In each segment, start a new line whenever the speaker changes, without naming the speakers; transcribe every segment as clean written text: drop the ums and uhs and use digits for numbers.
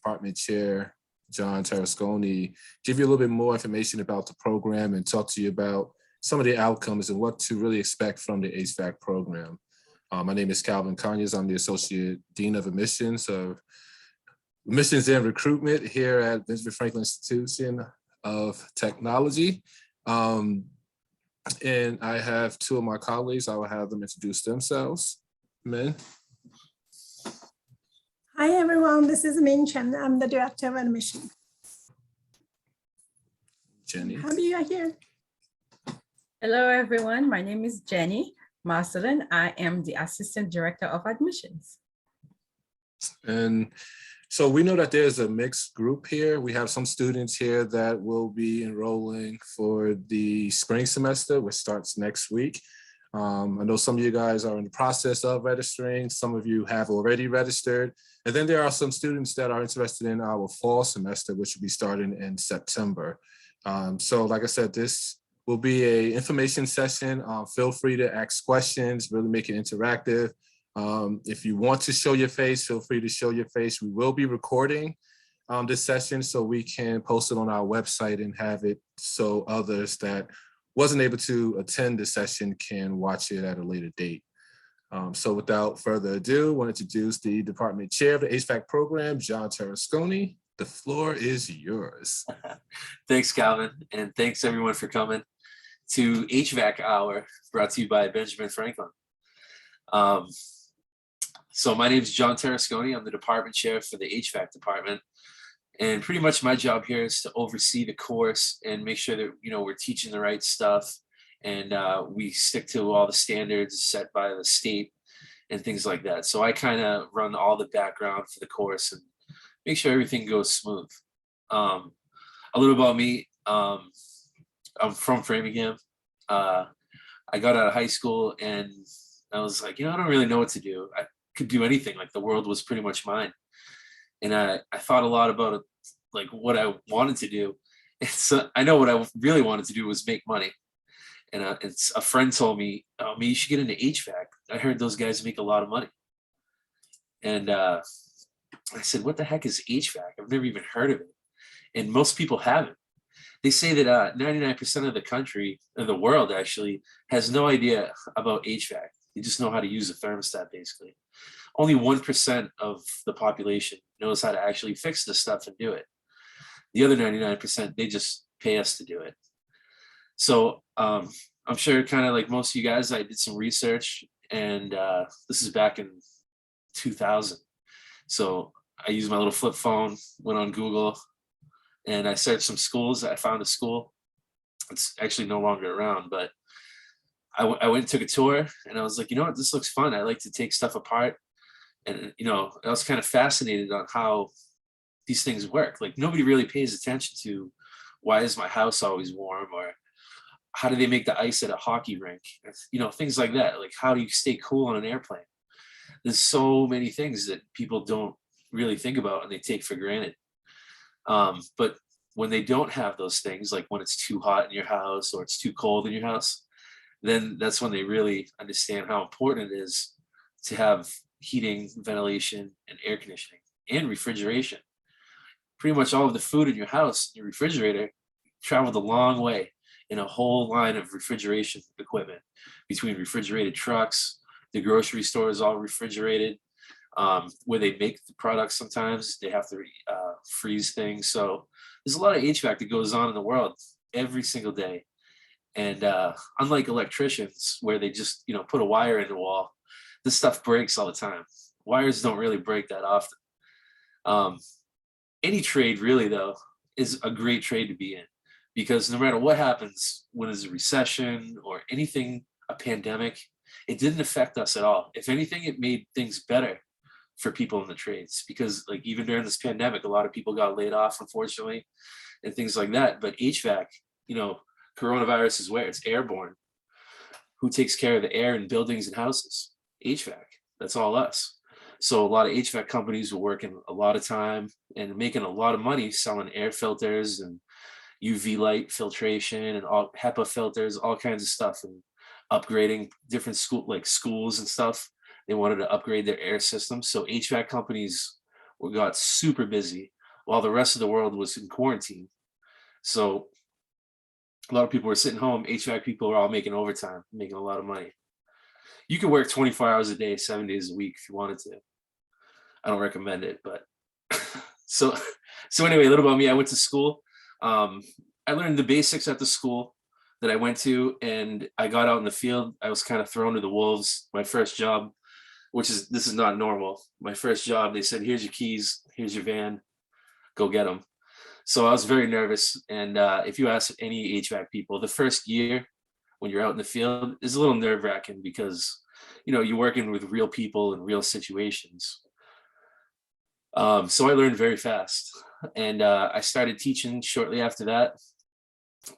Department Chair, John Terasconi, give you a little bit more information about the program and talk to you about some of the outcomes and what to really expect from the HVAC program. My name is Calvin Conyers. I'm the Associate Dean of Admissions and Recruitment here at Benjamin Franklin Institution of Technology. And I have two of my colleagues. I will have them introduce themselves. Min.
Hi, everyone. This is Min Chen. I'm the Director of Admission.
Jenny.
Happy you're here.
Hello, everyone. My name is Jenny Marcelin. I am the Assistant Director of Admissions.
And so we know that there's a mixed group here. We have some students here that will be enrolling for the spring semester, which starts next week. I know some of you guys are in the process of registering. Some of you have already registered. And then there are some students that are interested in our fall semester, which will be starting in September. So like I said, this will be an information session. Feel free to ask questions, really make it interactive. If you want to show your face, feel free to show your face. We will be recording this session so we can post it on our website and have it so others that wasn't able to attend the session can watch it at a later date. So without further ado, I want to introduce the Department Chair of the HVAC program, John Terasconi. The floor is yours.
Thanks, Calvin, and thanks everyone for coming to HVAC&R, brought to you by Benjamin Franklin. So my name is John Terasconi. I'm the Department Chair for the HVAC department. And pretty much my job here is to oversee the course and make sure that, we're teaching the right stuff and we stick to all the standards set by the state and things like that. So I kind of run all the background for the course and make sure everything goes smooth. A little about me. I'm from Framingham. I got out of high school and I was like, I don't really know what to do. I could do anything. Like the world was pretty much mine. And I thought a lot about it, like what I wanted to do. And so I know what I really wanted to do was make money. And a friend told me, "Oh, you should get into HVAC. I heard those guys make a lot of money." And I said, "What the heck is HVAC? I've never even heard of it." And most people haven't. They say that 99% of the country, or the world actually, has no idea about HVAC. They just know how to use a thermostat, basically. Only 1% of the population knows how to actually fix this stuff and do it. The other 99%, they just pay us to do it. So I'm sure kind of like most of you guys, I did some research and this is back in 2000. So I used my little flip phone, went on Google and I searched some schools. I found a school. It's actually no longer around, but I went and took a tour and I was like, what, this looks fun. I like to take stuff apart. And, I was kind of fascinated on how these things work. Like nobody really pays attention to why is my house always warm, or how do they make the ice at a hockey rink? Things like that. Like how do you stay cool on an airplane? There's so many things that people don't really think about and they take for granted. But when they don't have those things, like when it's too hot in your house or it's too cold in your house, then that's when they really understand how important it is to have heating, ventilation, and air conditioning, and refrigeration. Pretty much all of the food in your house, your refrigerator, traveled a long way in a whole line of refrigeration equipment, between refrigerated trucks, the grocery store is all refrigerated. Where they make the products, sometimes they have to freeze things. So there's a lot of HVAC that goes on in the world every single day. And unlike electricians, where they just put a wire in the wall, this stuff breaks all the time. Wires don't really break that often. Any trade really, though, is a great trade to be in, because no matter what happens, when there's a recession or anything, a pandemic, it didn't affect us at all. If anything, it made things better for people in the trades, because like even during this pandemic, a lot of people got laid off, unfortunately, and things like that. But HVAC, coronavirus is where it's airborne. Who takes care of the air in buildings and houses? HVAC. That's all us. So a lot of HVAC companies were working a lot of time and making a lot of money selling air filters and UV light filtration and all HEPA filters, all kinds of stuff, and upgrading different schools and stuff. They wanted to upgrade their air systems. So HVAC companies we got super busy while the rest of the world was in quarantine. So a lot of people were sitting home. HVAC people were all making overtime, making a lot of money. You could work 24 hours a day, 7 days a week if you wanted to. I don't recommend it, but so anyway, a little about me. I went to school. I learned the basics at the school that I went to, and I got out in the field. I was kind of thrown to the wolves. My first job, this is not normal. My first job, they said, here's your keys, here's your van, go get them. So I was very nervous. And if you ask any HVAC people, the first year when you're out in the field is a little nerve wracking because, you're working with real people and real situations. So I learned very fast, and I started teaching shortly after that.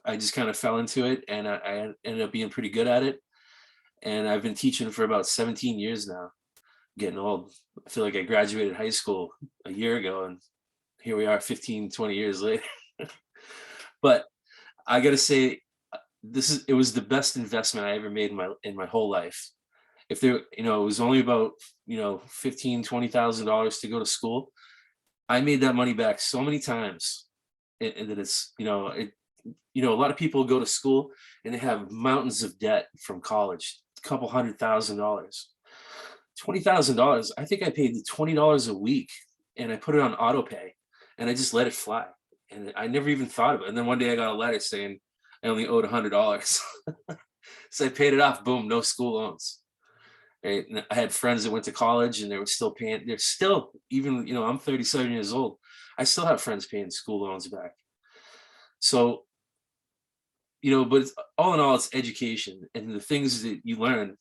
I just kind of fell into it, and I ended up being pretty good at it. And I've been teaching for about 17 years now. Getting old. I feel like I graduated high school a year ago, and here we are 15, 20 years later. But I gotta say, it was the best investment I ever made in my whole life. If there, it was only about, $15,000, $20,000 to go to school, I made that money back so many times. And that it's, a lot of people go to school and they have mountains of debt from college, a couple $100,000. $20,000, I think I paid $20 a week, and I put it on auto pay, and I just let it fly. And I never even thought of it. And then one day I got a letter saying I only owed $100. So I paid it off, boom, no school loans. Right? And I had friends that went to college and they were still paying, they're still, even, I'm 37 years old. I still have friends paying school loans back. So, but all in all, it's education, and the things that you learn,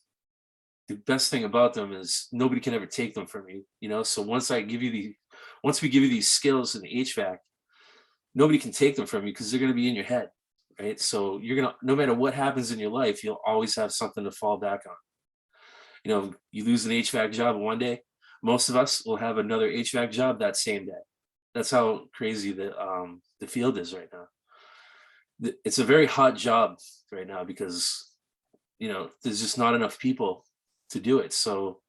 the best thing about them is nobody can ever take them from you. So once we give you these skills in the HVAC, nobody can take them from you because they're going to be in your head, right? So no matter what happens in your life, you'll always have something to fall back on. You lose an HVAC job one day, most of us will have another HVAC job that same day. That's how crazy the field is right now. It's a very hot job right now because, there's just not enough people to do it. So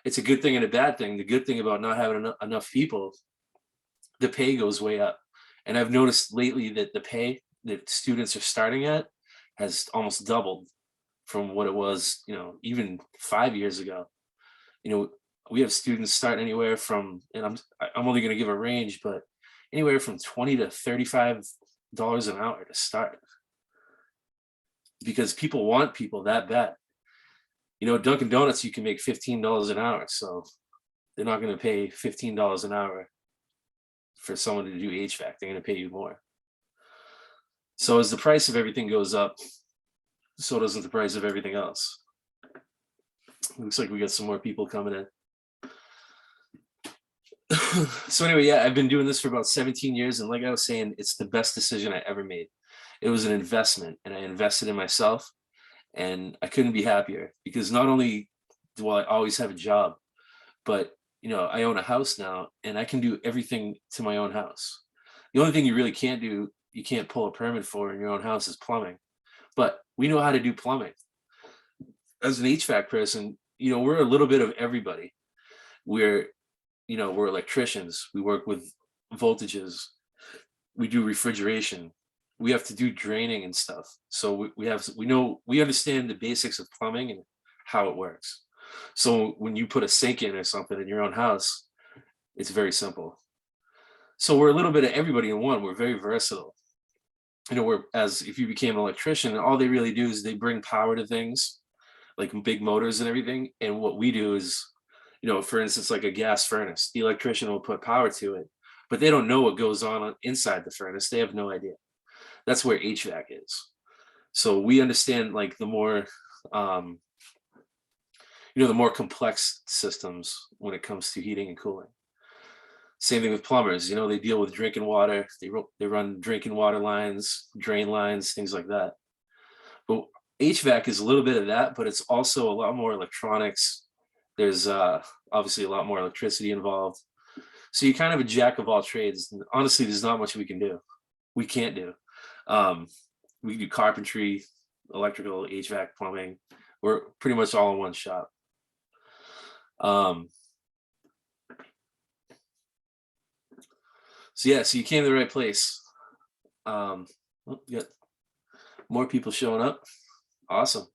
it's a good thing and a bad thing. The good thing about not having enough people, the pay goes way up. And I've noticed lately that the pay that students are starting at has almost doubled from what it was, even 5 years ago. We have students start anywhere from, and I'm only going to give a range, but anywhere from $20 to $35 an hour to start, because people want people that bad. Dunkin' Donuts, you can make $15 an hour, so they're not going to pay $15 an hour for someone to do HVAC. They're going to pay you more. So as the price of everything goes up, so doesn't the price of everything else. Looks like we got some more people coming in. So anyway, yeah, I've been doing this for about 17 years. And like I was saying, it's the best decision I ever made. It was an investment, and I invested in myself, and I couldn't be happier because not only do I always have a job, but I own a house now, and I can do everything to my own house. The only thing you really can't do, you can't pull a permit for in your own house, is plumbing. But we know how to do plumbing. As an HVAC person, we're a little bit of everybody. We're electricians. We work with voltages. We do refrigeration. We have to do draining and stuff. So we understand the basics of plumbing and how it works. So when you put a sink in or something in your own house, it's very simple. So we're a little bit of everybody in one. We're very versatile. Whereas if you became an electrician, all they really do is they bring power to things, like big motors and everything. And what we do is, for instance, like a gas furnace, the electrician will put power to it, but they don't know what goes on inside the furnace. They have no idea. That's where HVAC is. So we understand like the more complex systems when it comes to heating and cooling. Same thing with plumbers. They deal with drinking water. They run drinking water lines, drain lines, things like that. But HVAC is a little bit of that, but it's also a lot more electronics. There's obviously a lot more electricity involved. So you're kind of a jack of all trades. And honestly, there's not much we can do. We can't do. We can do carpentry, electrical, HVAC, plumbing. We're pretty much all in one shop. So yeah, so you came to the right place. Oh, you got more people showing up. Awesome.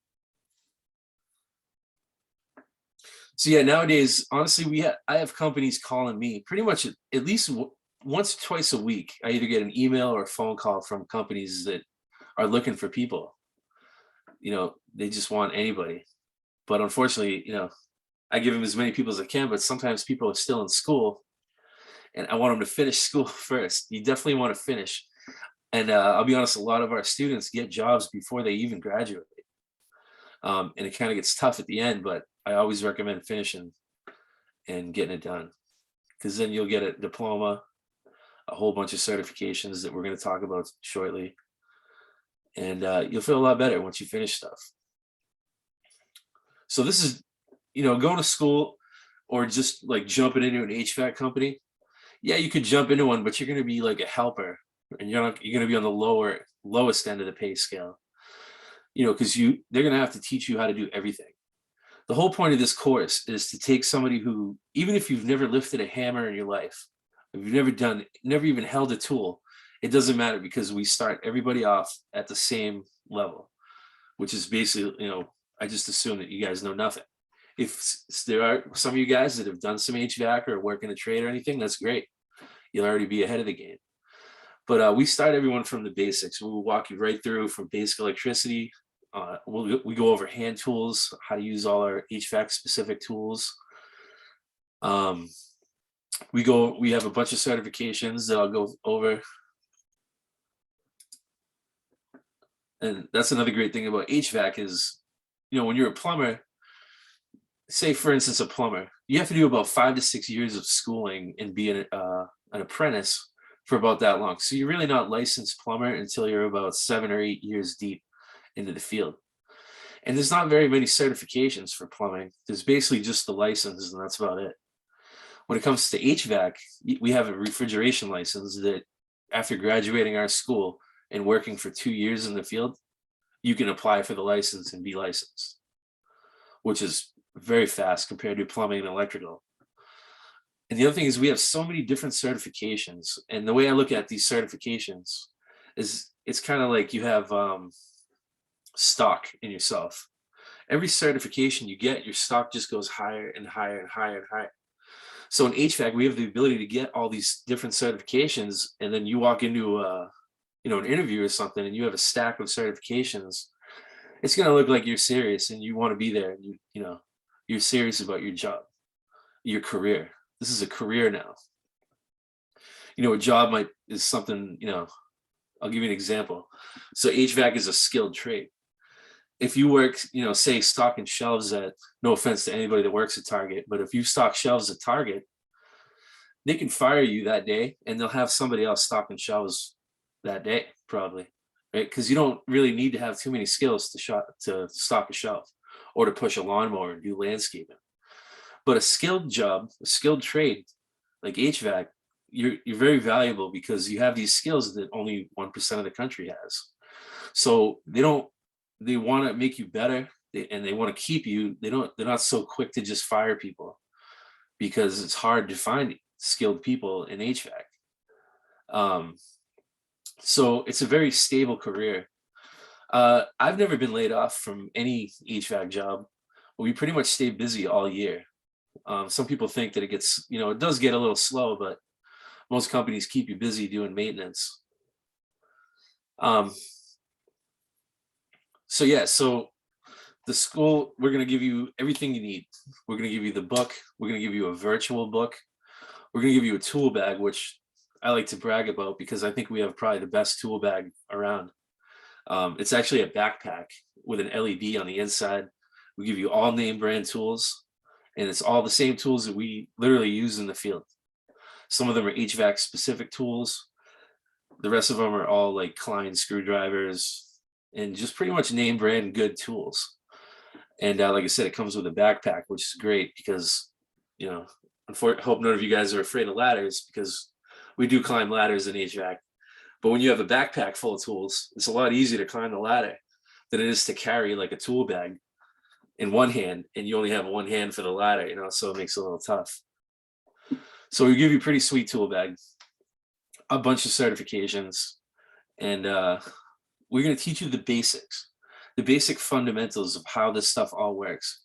So yeah, nowadays, honestly, I have companies calling me pretty much at least once or twice a week. I either get an email or a phone call from companies that are looking for people. You know, they just want anybody. But unfortunately, you know, I give them as many people as I can, but sometimes people are still in school and I want them to finish school first. You definitely want to finish. And I'll be honest, a lot of our students get jobs before they even graduate. And it kind of gets tough at the end, but I always recommend finishing and getting it done, because then you'll get a diploma, a whole bunch of certifications that we're going to talk about shortly. And you'll feel a lot better once you finish stuff. So this is, you know, going to school or just like jumping into an HVAC company. Yeah, you could jump into one, but you're going to be like a helper, and you're going to be on the lowest end of the pay scale. You know, because they're going to have to teach you how to do everything. The whole point of this course is to take somebody who, even if you've never lifted a hammer in your life, if you've never even held a tool, it doesn't matter, because we start everybody off at the same level, which is basically, you know, I just assume that you guys know nothing. If there are some of you guys that have done some HVAC or work in a trade or anything, that's great. You'll already be ahead of the game. But we start everyone from the basics. We'll walk you right through from basic electricity. We go over hand tools, how to use all our HVAC specific tools. We have a bunch of certifications that I'll go over. And that's another great thing about HVAC is, you know, when you're a plumber, say for instance, a plumber, you have to do about 5 to 6 years of schooling and be an apprentice for about that long. So you're really not licensed plumber until you're about 7 or 8 years deep into the field. And there's not very many certifications for plumbing. There's basically just the license, and that's about it. When it comes to HVAC, we have a refrigeration license that after graduating our school and working for 2 years in the field, you can apply for the license and be licensed, which is very fast compared to plumbing and electrical. And the other thing is we have so many different certifications. And the way I look at these certifications is it's kind of like you have stock in yourself. Every certification you get, your stock just goes higher and higher and higher and higher. So in HVAC, we have the ability to get all these different certifications, and then you walk into an interview or something, and you have a stack of certifications. It's going to look like you're serious and you want to be there. And you're serious about your job, your career. This is a career now. You know, a job is something, you know, I'll give you an example. So HVAC is a skilled trade. If you work, you know, say stocking shelves at, no offense to anybody that works at Target, but if you stock shelves at Target, they can fire you that day and they'll have somebody else stocking shelves that day, probably, right? Because you don't really need to have too many skills to stock a shelf or to push a lawnmower and do landscaping. But a skilled job, a skilled trade like HVAC, you're very valuable because you have these skills that only 1% of the country has. So they want to make you better, and they want to keep you. They're not so quick to just fire people because it's hard to find skilled people in HVAC. So it's a very stable career. I've never been laid off from any HVAC job. We pretty much stay busy all year. Some people think that it does get a little slow, but most companies keep you busy doing maintenance. So the school, we're going to give you everything you need. We're going to give you the book. We're going to give you a virtual book. We're going to give you a tool bag, which I like to brag about because I think we have probably the best tool bag around. It's actually a backpack with an LED on the inside. We give you all name brand tools, and it's all the same tools that we literally use in the field. Some of them are HVAC specific tools. The rest of them are all like Klein screwdrivers and just pretty much name brand good tools. And like I said, it comes with a backpack, which is great because, you know, I hope none of you guys are afraid of ladders because we do climb ladders in HVAC. But when you have a backpack full of tools, it's a lot easier to climb the ladder than it is to carry like a tool bag in one hand, and you only have one hand for the ladder, you know, so it makes it a little tough. So we give you a pretty sweet tool bag. a bunch of certifications, and we're going to teach you the basics, the basic fundamentals of how this stuff all works,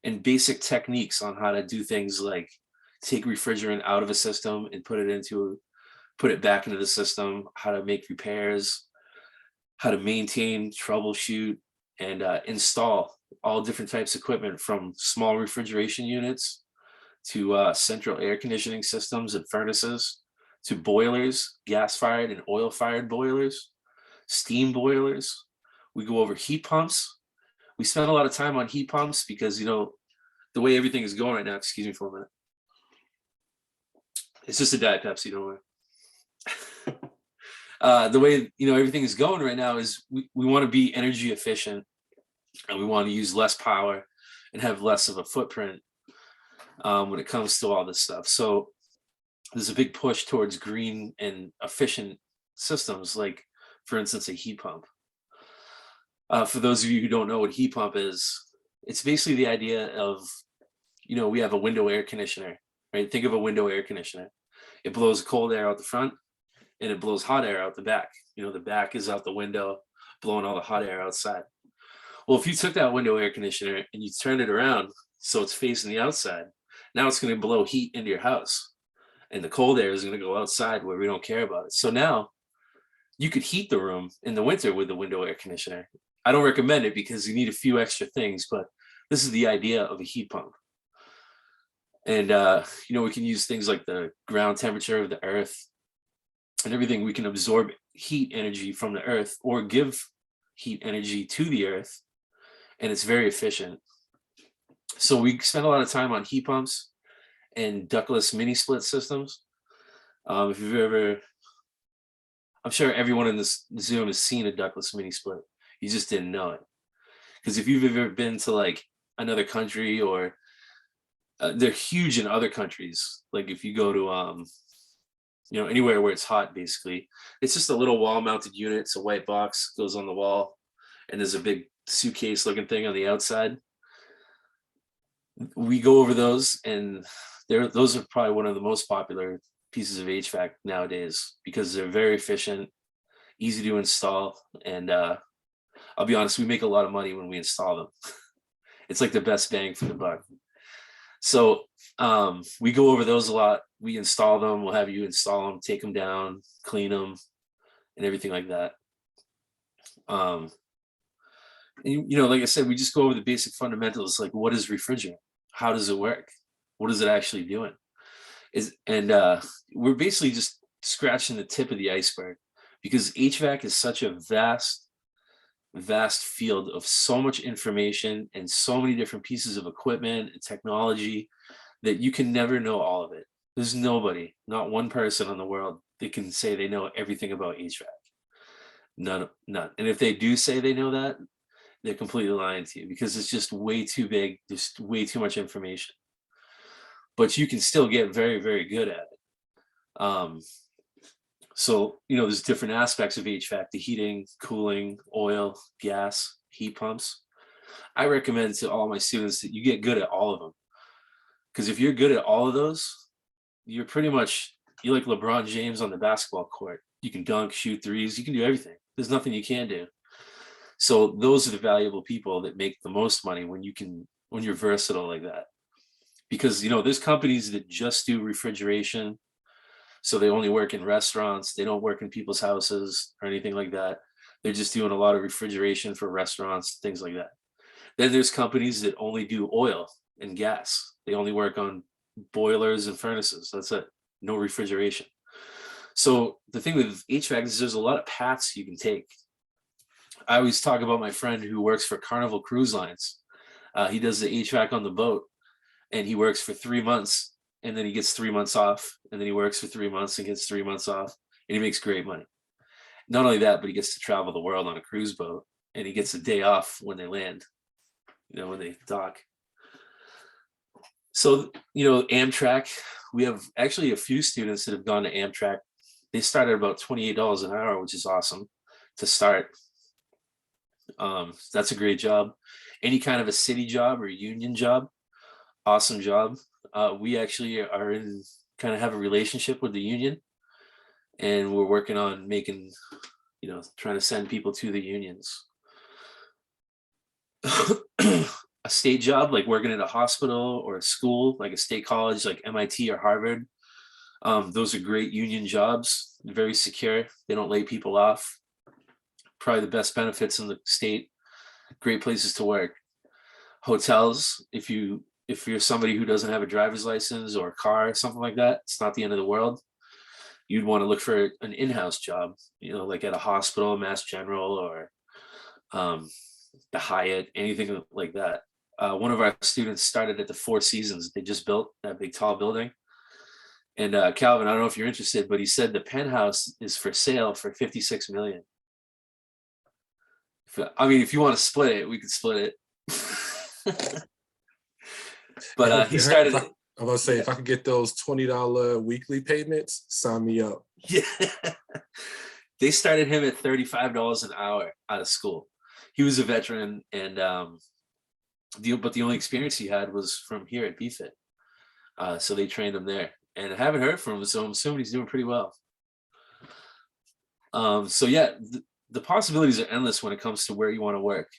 and basic techniques on how to do things like take refrigerant out of a system and put it back into the system, how to make repairs, how to maintain, troubleshoot, and install all different types of equipment, from small refrigeration units to central air conditioning systems and furnaces, to boilers, gas-fired and oil-fired boilers, steam boilers. We go over heat pumps. We spend a lot of time on heat pumps because, you know, the way everything is going right now, excuse me for a minute. It's just a Diet Pepsi, don't worry. The way, you know, everything is going right now is we want to be energy efficient, and we want to use less power and have less of a footprint when it comes to all this stuff. So there's a big push towards green and efficient systems, like, for instance, a heat pump. For those of you who don't know what heat pump is, it's basically the idea of, you know, we have a window air conditioner, right? Think of a window air conditioner. It blows cold air out the front and it blows hot air out the back. You know, the back is out the window, blowing all the hot air outside. Well, if you took that window air conditioner and you turned it around so it's facing the outside, now it's going to blow heat into your house, and the cold air is going to go outside where we don't care about it. So now you could heat the room in the winter with the window air conditioner. I don't recommend it because you need a few extra things, but this is the idea of a heat pump. And, you know, we can use things like the ground temperature of the earth and everything. We can absorb heat energy from the earth or give heat energy to the earth, and it's very efficient. So we spend a lot of time on heat pumps and ductless mini split systems. If you've ever, I'm sure everyone in this Zoom has seen a ductless mini split. You just didn't know it. Because if you've ever been to like another country, or they're huge in other countries. Like if you go to, you know, anywhere where it's hot, basically, it's just a little wall mounted unit. It's a white box, goes on the wall, and there's a big suitcase looking thing on the outside. We go over those, and those are probably one of the most popular pieces of HVAC nowadays because they're very efficient, easy to install, and I'll be honest, we make a lot of money when we install them. It's like the best bang for the buck. So we go over those a lot. We install them. We'll have you install them, take them down, clean them, and everything like that. And, you know, like I said, we just go over the basic fundamentals, like what is refrigerant? How does it work? What is it actually doing? We're basically just scratching the tip of the iceberg, because HVAC is such a vast field of so much information and so many different pieces of equipment and technology that you can never know all of it. There's nobody, not one person in the world that can say they know everything about HVAC. None. And if they do say they know that, they're completely lying to you, because it's just way too big. There's way too much information. But you can still get very, very good at it. So, you know, there's different aspects of HVAC: the heating, cooling, oil, gas, heat pumps. I recommend to all my students that you get good at all of them. Because if you're good at all of those, you're like LeBron James on the basketball court. You can dunk, shoot threes, you can do everything. There's nothing you can't do. So those are the valuable people that make the most money when you're versatile like that. Because, you know, there's companies that just do refrigeration. So they only work in restaurants. They don't work in people's houses or anything like that. They're just doing a lot of refrigeration for restaurants, things like that. Then there's companies that only do oil and gas. They only work on boilers and furnaces. That's it. No refrigeration. So the thing with HVAC is there's a lot of paths you can take. I always talk about my friend who works for Carnival Cruise Lines. He does the HVAC on the boat, and he works for 3 months, and then he gets 3 months off, and then he works for 3 months and gets 3 months off, and he makes great money. Not only that, but he gets to travel the world on a cruise boat, and he gets a day off when they land, you know, when they dock. So, you know, Amtrak, we have actually a few students that have gone to Amtrak. They start at about $28 an hour, which is awesome to start. That's a great job. Any kind of a city job or union job, awesome job. We actually are kind of have a relationship with the union, and we're working on making, trying to send people to the unions. A state job, like working at a hospital or a school, like a state college, like MIT or Harvard. Those are great union jobs, very secure. They don't lay people off. Probably the best benefits in the state, great places to work. Hotels, if you're somebody who doesn't have a driver's license or a car, something like that, it's not the end of the world. You'd want to look for an in-house job, like at a hospital, Mass General, or the Hyatt, anything like that. One of our students started at the Four Seasons. They just built that big tall building. And Calvin, I don't know if you're interested, but he said the penthouse is for sale for $56 million. If you want to split it, we could split it. But he started.
I'm about to say, if I could get those $20 weekly payments, sign me up.
Yeah. They started him at $35 an hour out of school. He was a veteran, and but the only experience he had was from here at BFIT. So they trained him there, and I haven't heard from him, so I'm assuming he's doing pretty well. So yeah, the possibilities are endless when it comes to where you want to work.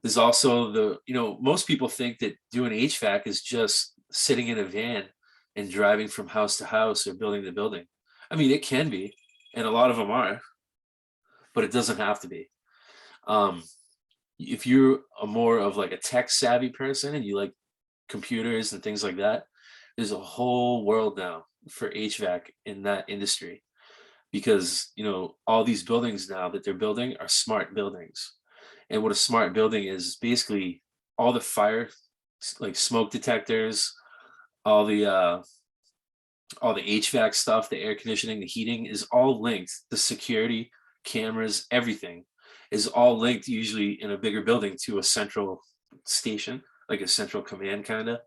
There's also most people think that doing HVAC is just sitting in a van and driving from house to house or building to building. I mean, it can be, and a lot of them are, but it doesn't have to be. If you're more of like a tech savvy person and you like computers and things like that, there's a whole world now for HVAC in that industry, because all these buildings now that they're building are smart buildings. And what a smart building is basically all the fire, like smoke detectors, all the HVAC stuff, the air conditioning, the heating is all linked. The security cameras, everything is all linked, usually in a bigger building, to a central station, like a central command kind of.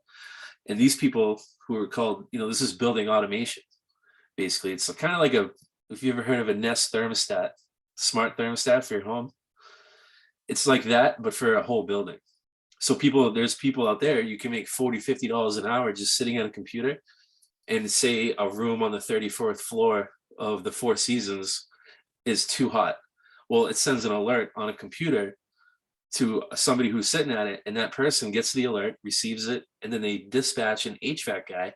And these people who are called, this is building automation. Basically, it's kind of like if you ever heard of a Nest thermostat, smart thermostat for your home, it's like that, but for a whole building. So there's people out there, you can make $40, $50 an hour just sitting at a computer, and say a room on the 34th floor of the Four Seasons is too hot. Well, it sends an alert on a computer to somebody who's sitting at it, and that person gets the alert, receives it, and then they dispatch an HVAC guy.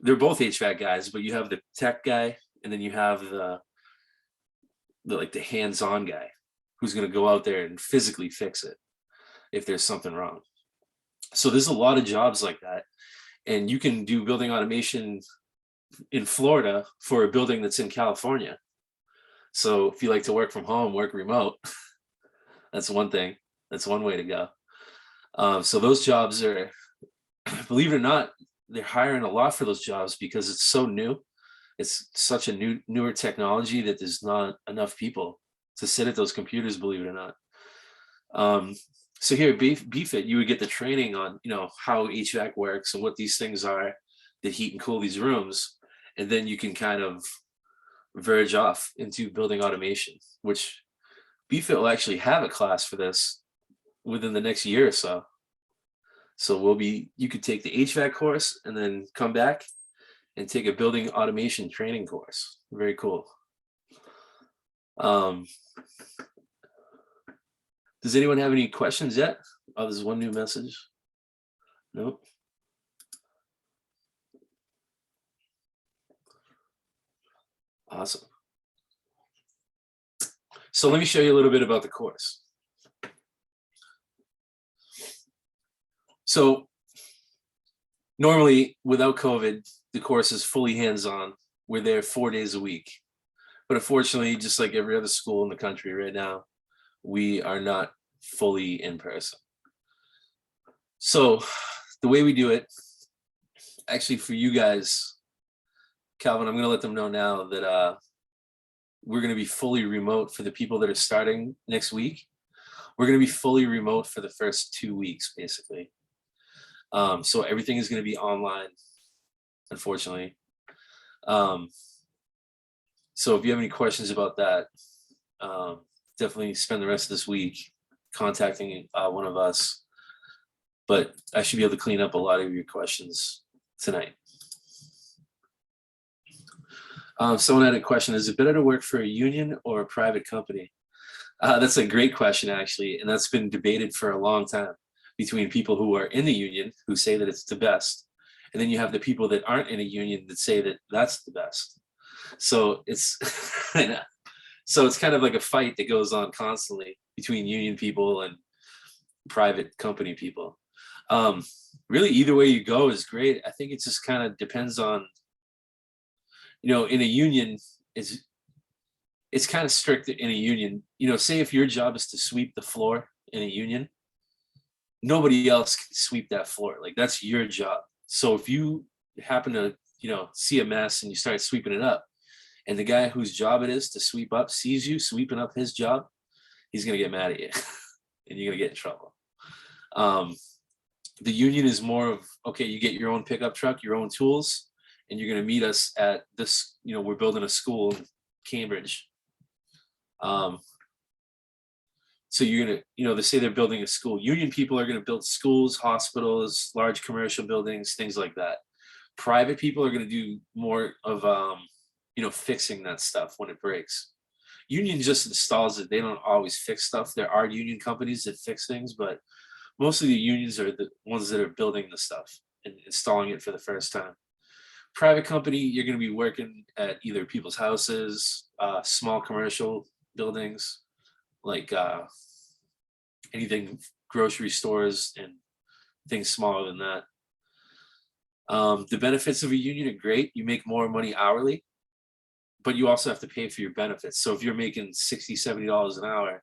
They're both HVAC guys, but you have the tech guy, and then you have the hands-on guy who's going to go out there and physically fix it if there's something wrong. So there's a lot of jobs like that, and you can do building automation in Florida for a building that's in California. So if you like to work from home, work remote, that's one thing. That's one way to go. So those jobs are, believe it or not, they're hiring a lot for those jobs because it's so new. It's such a newer technology that there's not enough people to sit at those computers, believe it or not. So here at BFIT, you would get the training on, how HVAC works and what these things are that heat and cool these rooms. And then you can kind of verge off into building automation, which BFIT will actually have a class for this within the next year or so. So you could take the HVAC course and then come back and take a building automation training course. Very cool. Does anyone have any questions yet? Oh, there's one new message. Nope. Awesome. So let me show you a little bit about the course. So normally without COVID, the course is fully hands-on. We're there 4 days a week. But unfortunately, just like every other school in the country right now, we are not fully in person. So the way we do it, actually for you guys, Calvin, I'm going to let them know now that we're going to be fully remote for the people that are starting next week. We're going to be fully remote for the first 2 weeks, basically. So everything is going to be online, unfortunately. So if you have any questions about that, definitely spend the rest of this week contacting one of us. But I should be able to clean up a lot of your questions tonight. Someone had a question, is it better to work for a union or a private company? That's a great question, actually, and that's been debated for a long time between people who are in the union who say that it's the best, and then you have the people that aren't in a union that say that that's the best. So it's so it's kind of like a fight that goes on constantly between union people and private company people. Really, either way you go is great. I think it just kind of depends on, in a union, it's kind of strict in a union. Say if your job is to sweep the floor in a union, nobody else can sweep that floor. Like, that's your job. So if you happen to, see a mess and you start sweeping it up, and the guy whose job it is to sweep up sees you sweeping up his job, he's gonna get mad at you and you're gonna get in trouble. The union is more of, okay, you get your own pickup truck, your own tools, and you're gonna meet us at this, we're building a school in Cambridge. So you're gonna, they say they're building a school. Union people are gonna build schools, hospitals, large commercial buildings, things like that. Private people are gonna do more of, fixing that stuff when it breaks. Union just installs it. They don't always fix stuff. There are union companies that fix things, but mostly the unions are the ones that are building the stuff and installing it for the first time. Private company, you're going to be working at either people's houses, small commercial buildings, like anything, grocery stores and things smaller than that. The benefits of a union are great. You make more money hourly, but you also have to pay for your benefits. So if you're making $60, $70 an hour,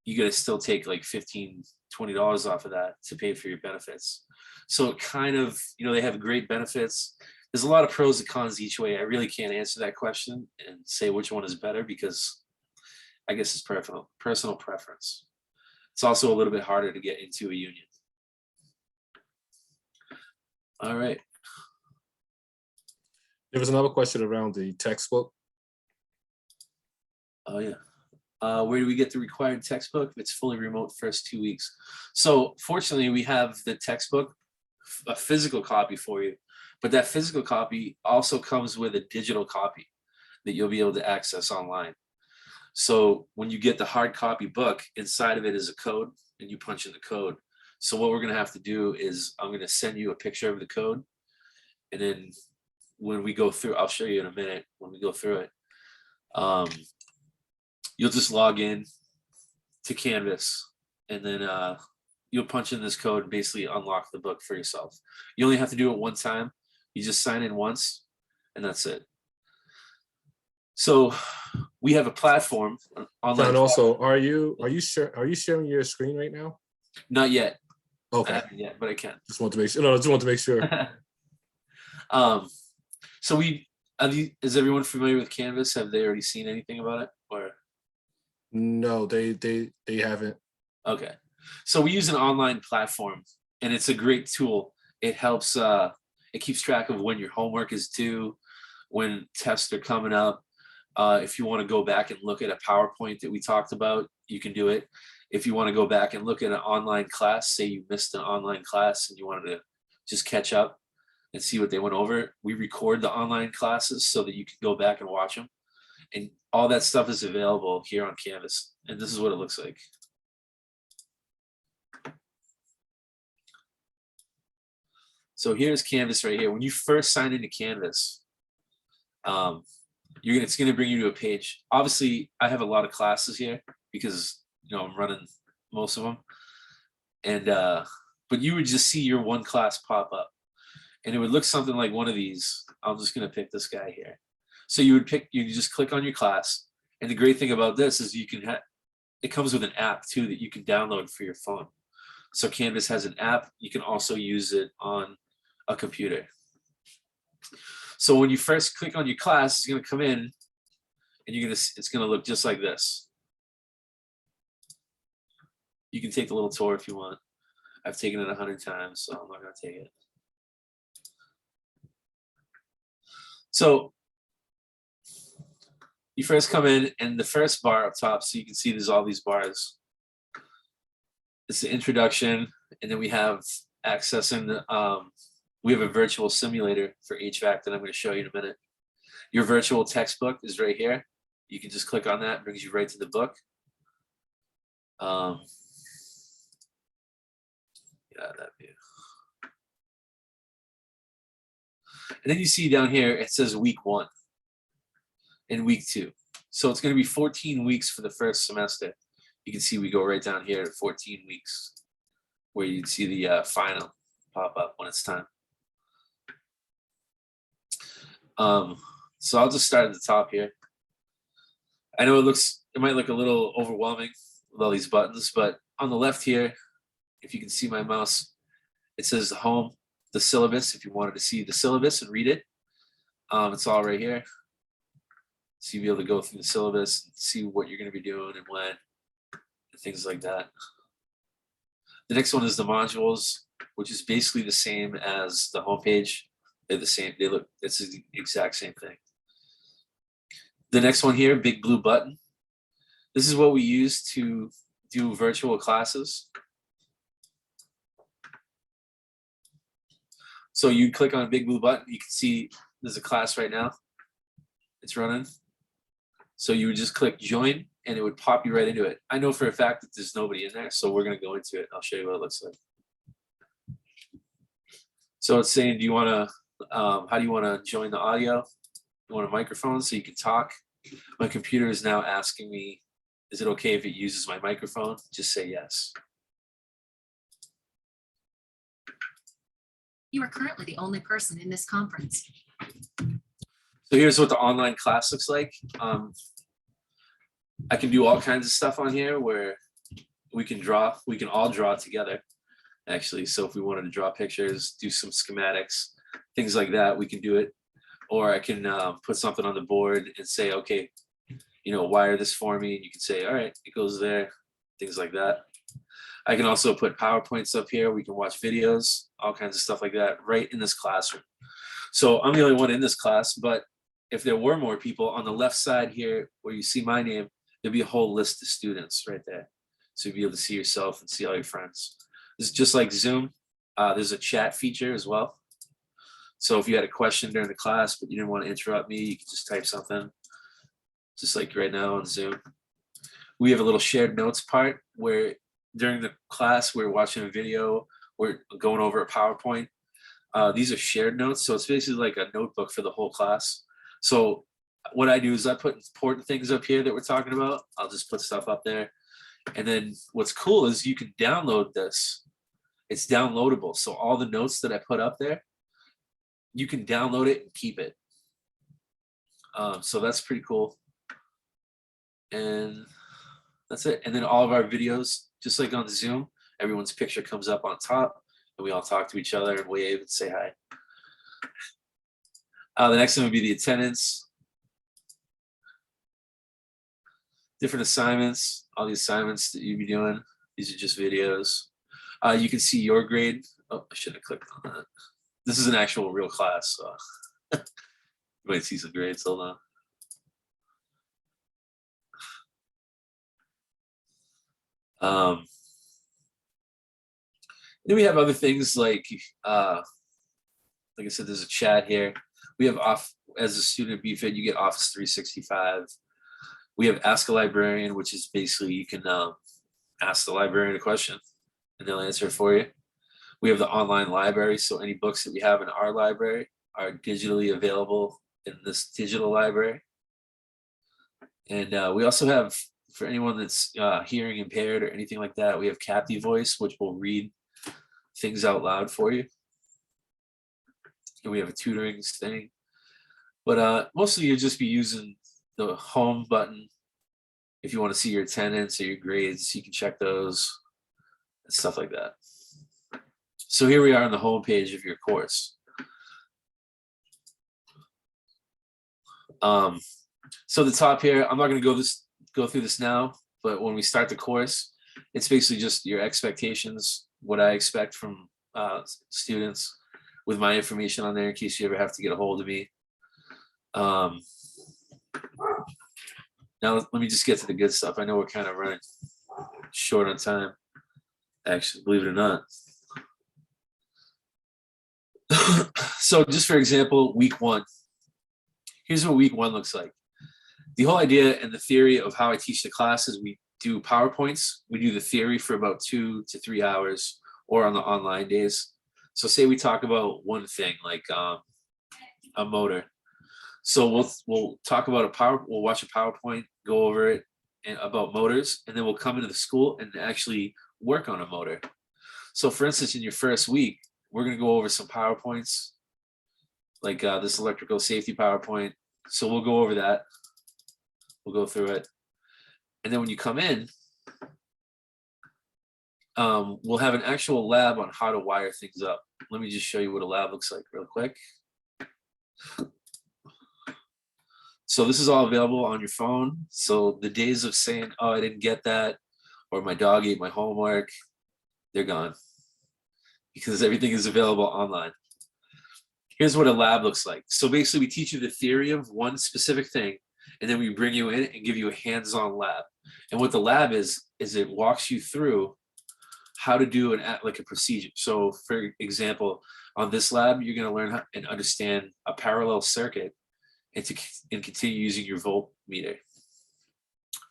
you got to still take like $15, $20 off of that to pay for your benefits. So it kind of, they have great benefits. There's a lot of pros and cons each way. I really can't answer that question and say which one is better, because I guess it's personal preference. It's also a little bit harder to get into a union. All right.
There was another question around the textbook.
Oh yeah. Where do we get the required textbook? It's fully remote first 2 weeks. So fortunately, we have the textbook, a physical copy for you, but that physical copy also comes with a digital copy that you'll be able to access online. So when you get the hard copy book, inside of it is a code, and you punch in the code. So what we're gonna have to do is I'm gonna send you a picture of the code, and then when we go through, I'll show you in a minute when we go through it. You'll just log in to Canvas, and then you'll punch in this code and basically unlock the book for yourself. You only have to do it one time. You just sign in once, and that's it. So we have a platform online.
And also, are you sharing your screen right now?
Not yet.
Okay.
I haven't yet, but I can.
Just want to make sure. No, I just want to make sure.
So is everyone familiar with Canvas? Have they already seen anything about it, or?
No, they haven't.
Okay. So we use an online platform, and it's a great tool. It helps, it keeps track of when your homework is due, when tests are coming up. If you want to go back and look at a PowerPoint that we talked about, you can do it. If you want to go back and look at an online class, say you missed an online class and you wanted to just catch up and see what they went over, we record the online classes so that you can go back and watch them. And all that stuff is available here on Canvas. And this is what it looks like. So here's Canvas right here. When you first sign into Canvas, it's going to bring you to a page. Obviously, I have a lot of classes here because I'm running most of them. And but you would just see your one class pop up, and it would look something like one of these. I'm just going to pick this guy here. So you just click on your class, and the great thing about this is it comes with an app too that you can download for your phone. So Canvas has an app. You can also use it on a computer. So when you first click on your class, it's going to come in, and it's going to look just like this. You can take the little tour if you want. I've taken it 100 times, so I'm not going to take it. So you first come in, and the first bar up top, so you can see there's all these bars. It's the introduction, and then we have accessing the, we have a virtual simulator for HVAC that I'm going to show you in a minute. Your virtual textbook is right here. You can just click on that, it brings you right to the book. Yeah, that view. And then you see down here, it says week 1 and week 2. So it's going to be 14 weeks for the first semester. You can see we go right down here at 14 weeks, where you'd see the final pop up when it's time. So I'll just start at the top here. I know it might look a little overwhelming with all these buttons, but on the left here, if you can see my mouse, it says the home, the syllabus. If you wanted to see the syllabus and read it, it's all right here. So you'll be able to go through the syllabus and see what you're going to be doing and when, and things like that. The next one is the modules, which is basically the same as the homepage. They're the same. It's the exact same thing. The next one here, big blue button. This is what we use to do virtual classes. So you click on a big blue button, you can see there's a class right now. It's running. So you would just click join and it would pop you right into it. I know for a fact that there's nobody in there, so we're gonna go into it. I'll show you what it looks like. So it's saying, do you wanna, how do you wanna join the audio? You want a microphone so you can talk? My computer is now asking me, is it okay if it uses my microphone? Just say yes.
You are currently the only person in this conference.
So here's what the online class looks like. I can do all kinds of stuff on here where we can all draw together, actually. So if we wanted to draw pictures, do some schematics, things like that, we can do it. Or I can put something on the board and say, okay, wire this for me. And you can say, all right, it goes there, things like that. I can also put PowerPoints up here. We can watch videos, all kinds of stuff like that right in this classroom. So I'm the only one in this class, but if there were more people on the left side here where you see my name, there'll be a whole list of students right there. So you'll be able to see yourself and see all your friends. This is just like Zoom. There's a chat feature as well. So if you had a question during the class, but you didn't want to interrupt me, you could just type something, just like right now on Zoom. We have a little shared notes part where during the class, we're watching a video, we're going over a PowerPoint. These are shared notes. So it's basically like a notebook for the whole class. So what I do is I put important things up here that we're talking about. I'll just put stuff up there. And then what's cool is you can download this. It's downloadable. So all the notes that I put up there, you can download it and keep it. So that's pretty cool. And that's it. And then all of our videos, just like on Zoom, everyone's picture comes up on top and we all talk to each other and wave and say hi. The next one would be the attendance. Different assignments, all the assignments that you'd be doing. These are just videos. You can see your grade. Oh, I shouldn't have clicked on that. This is an actual real class, so you might see some grades. Hold on. Then we have other things like I said, there's a chat here. We have as a student at BFIT, you get Office 365. We have Ask a Librarian, which is basically you can ask the librarian a question and they'll answer it for you. We have the online library, so any books that we have in our library are digitally available in this digital library. And we also have, for anyone that's hearing impaired or anything like that, we have Capti Voice, which will read things out loud for you. And we have a tutoring thing. But mostly you'll just be using the home button. If you want to see your attendance or your grades, you can check those and stuff like that. So here we are on the home page of your course. So the top here, I'm not going to go through this now, but when we start the course, it's basically just your expectations, what I expect from students, with my information on there in case you ever have to get a hold of me. Now let me just get to the good stuff. I know we're kind of running short on time, actually, believe it or not. So just for example, week 1, here's what week 1 looks like. The whole idea and the theory of how I teach the class is we do PowerPoints. We do the theory for about 2 to 3 hours, or on the online days. So say we talk about one thing like a motor. So we'll talk about we'll watch a PowerPoint, go over it and about motors, and then we'll come into the school and actually work on a motor. So for instance, in your first week, we're going to go over some PowerPoints, like this electrical safety PowerPoint. So we'll go over that. We'll go through it. And then when you come in, we'll have an actual lab on how to wire things up. Let me just show you what a lab looks like real quick. So this is all available on your phone. So the days of saying, oh, I didn't get that, or my dog ate my homework, they're gone, because everything is available online. Here's what a lab looks like. So basically we teach you the theory of one specific thing, and then we bring you in and give you a hands-on lab. And what the lab is it walks you through how to do like a procedure. So for example, on this lab, you're going to learn how and understand a parallel circuit and continue using your voltmeter.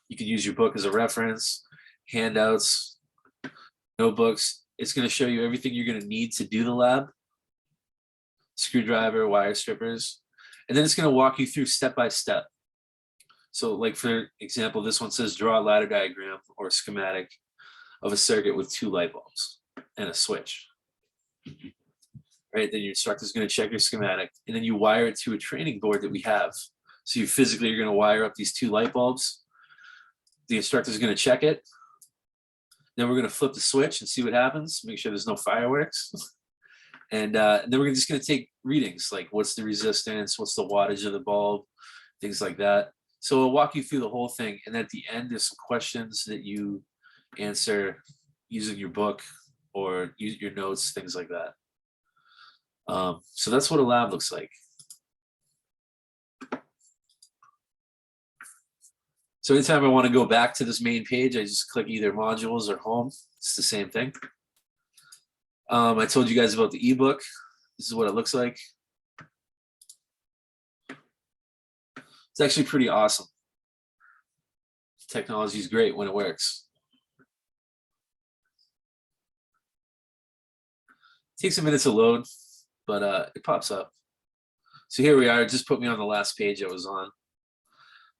You can use your book as a reference, handouts, notebooks. It's going to show you everything you're going to need to do the lab, screwdriver, wire strippers, and then it's going to walk you through step by step. So like for example, this one says draw a ladder diagram or schematic of a circuit with 2 light bulbs and a switch. Right, then your instructor is going to check your schematic, and then you wire it to a training board that we have. So you physically are going to wire up these 2 light bulbs. The instructor is going to check it. Then we're going to flip the switch and see what happens. Make sure there's no fireworks. And then we're just going to take readings, like what's the resistance, what's the wattage of the bulb, things like that. So we'll walk you through the whole thing. And at the end, there's some questions that you answer using your book or use your notes, things like that. So that's what a lab looks like. So anytime I want to go back to this main page, I just click either modules or home. It's the same thing. I told you guys about the ebook. This is what it looks like. It's actually pretty awesome. Technology is great when it works. It takes a minute to load, but it pops up. So here we are. It just put me on the last page I was on.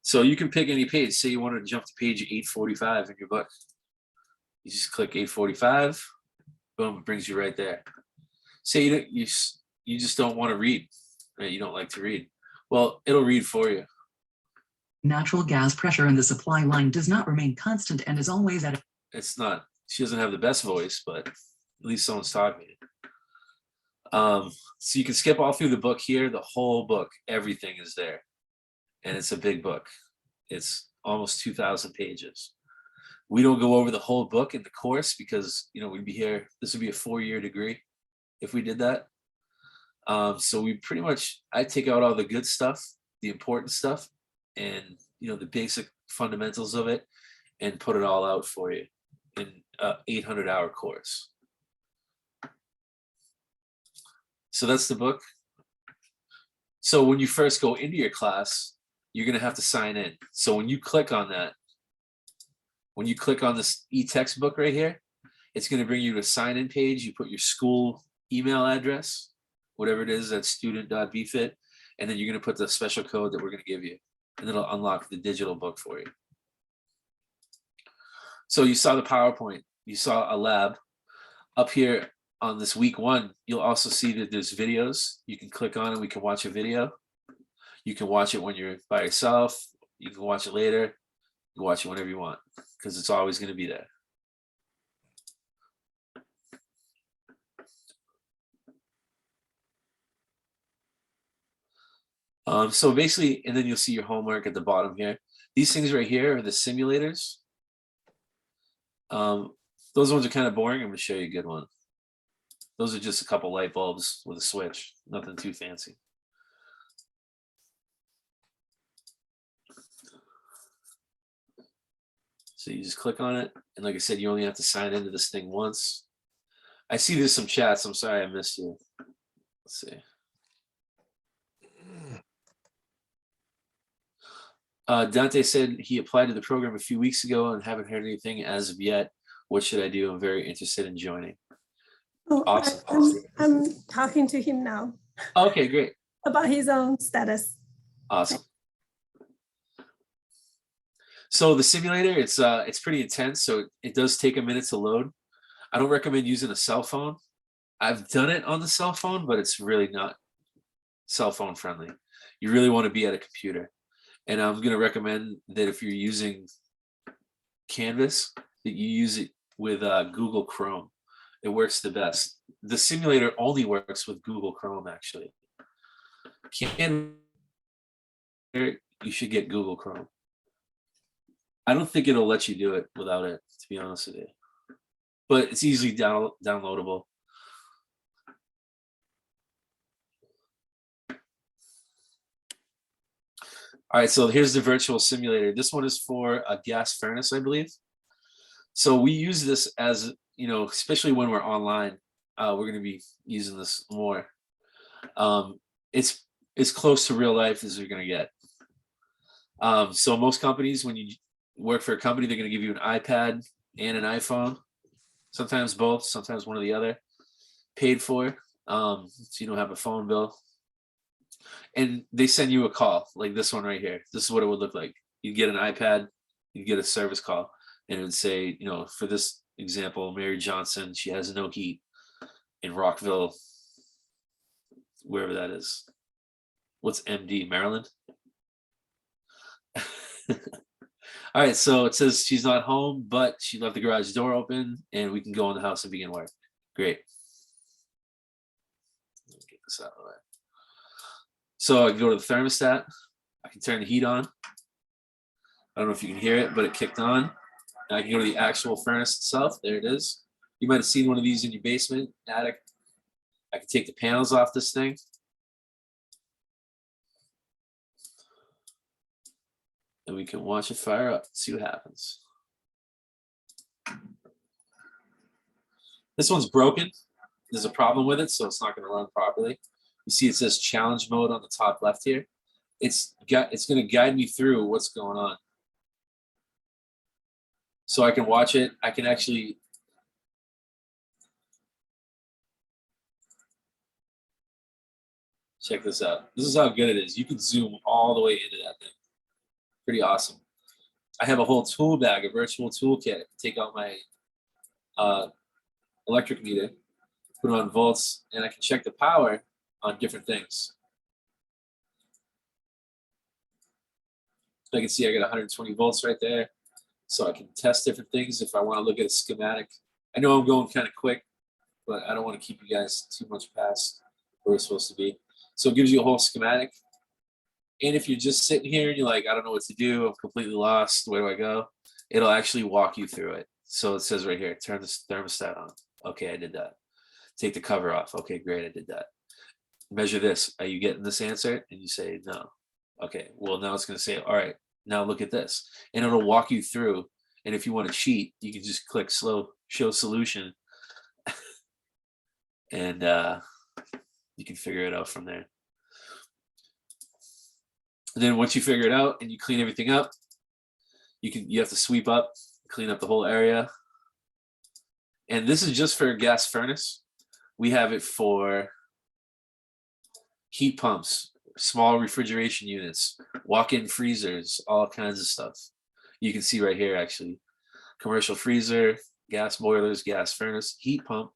So you can pick any page. Say you wanted to jump to page 845 in your book. You just click 845. Boom, it brings you right there. Say you just don't want to read, right? You don't like to read. Well, it'll read for you.
Natural gas pressure in the supply line does not remain constant and is always at.
It's not. She doesn't have the best voice, but at least someone's talking. So you can skip all through the book here. The whole book, everything is there, and it's a big book. It's almost 2,000 pages. We don't go over the whole book in the course because we'd be here. This would be a 4-year degree if we did that. So we pretty much, I take out all the good stuff, the important stuff, and the basic fundamentals of it, and put it all out for you in an 800-hour course. So that's the book. So when you first go into your class, you're going to have to sign in. So when you click on that, when you click on this ETextbook right here, it's going to bring you to a sign-in page. You put your school email address, whatever it is, that's student.bfit, and then you're going to put the special code that we're going to give you, and it'll unlock the digital book for you. So you saw the PowerPoint, you saw a lab. Up here on this week 1, you'll also see that there's videos. You can click on it, we can watch a video. You can watch it when you're by yourself. You can watch it later. You can watch it whenever you want, because it's always going to be there. So basically, and then you'll see your homework at the bottom here. These things right here are the simulators. Those ones are kind of boring. I'm going to show you a good one. Those are just a couple light bulbs with a switch, nothing too fancy. So you just click on it, and like I said, you only have to sign into this thing once. I see there's some chats. I'm sorry I missed you. Let's see. Dante said he applied to the program a few weeks ago and haven't heard anything as of yet. What should I do? I'm very interested in joining.
Oh,
Awesome.
I'm talking to him now
Okay, great.
about his own status.
Awesome. So the simulator, it's pretty intense, so it does take a minute to load. I don't recommend using a cell phone. I've done it on the cell phone, but it's really not cell phone friendly. You really want to be at a computer. And I'm going to recommend that if you're using Canvas, that you use it with Google Chrome. It works the best. The simulator only works with Google Chrome, actually. Canvas, you should get Google Chrome. I don't think it'll let you do it without it, to be honest with you. But it's easily downloadable. All right, so here's the virtual simulator. This one is for a gas furnace, I believe. So we use this as, you know, especially when we're online, we're going to be using this more. It's as close to real life as you're going to get. So most companies, when you work for a company, they're going to give you an iPad and an iPhone, sometimes both, sometimes one or the other, paid for, so you don't have a phone bill. And they send you a call like this one right here. This is what it would look like. You'd get an iPad, you'd get a service call, and it would say, you know, for this example, Mary Johnson, she has no heat in Rockville, wherever that is. What's MD, Maryland? All right, so it says she's not home, but she left the garage door open and we can go in the house and begin work. Great. Let me get this out of the way. So I can go to the thermostat. I can turn the heat on. I don't know if you can hear it, but it kicked on. And I can go to the actual furnace itself. There it is. You might have seen one of these in your basement, attic. I can take the panels off this thing. And we can watch it fire up, see what happens. This one's broken. There's a problem with it, so it's not going to run properly. You see it says challenge mode on the top left here. It's going to guide me through what's going on. So I can watch it. I can actually check this out. This is how good it is. You can zoom all the way into that thing. Pretty awesome. I have a whole tool bag, a virtual toolkit. Take out my electric meter, put it on volts, and I can check the power on different things. So I can see I got 120 volts right there. So I can test different things if I want to look at a schematic. I know I'm going kind of quick, but I don't want to keep you guys too much past where we're supposed to be. So it gives you a whole schematic. And if you're just sitting here and you're like, I don't know what to do, I'm completely lost, where do I go? It'll actually walk you through it. So it says right here, turn this thermostat on. Okay, I did that. Take the cover off. Okay, great, I did that. Measure this. Are you getting this answer? And you say no. Okay, well now it's going to say, all right, now look at this. And it'll walk you through. And if you want to cheat, you can just click show solution. And you can figure it out from there. And then once you figure it out and you clean everything up, you have to sweep up, clean up the whole area. And this is just for a gas furnace. We have it for heat pumps, small refrigeration units, walk-in freezers, all kinds of stuff. You can see right here, actually, commercial freezer, gas boilers, gas furnace, heat pump,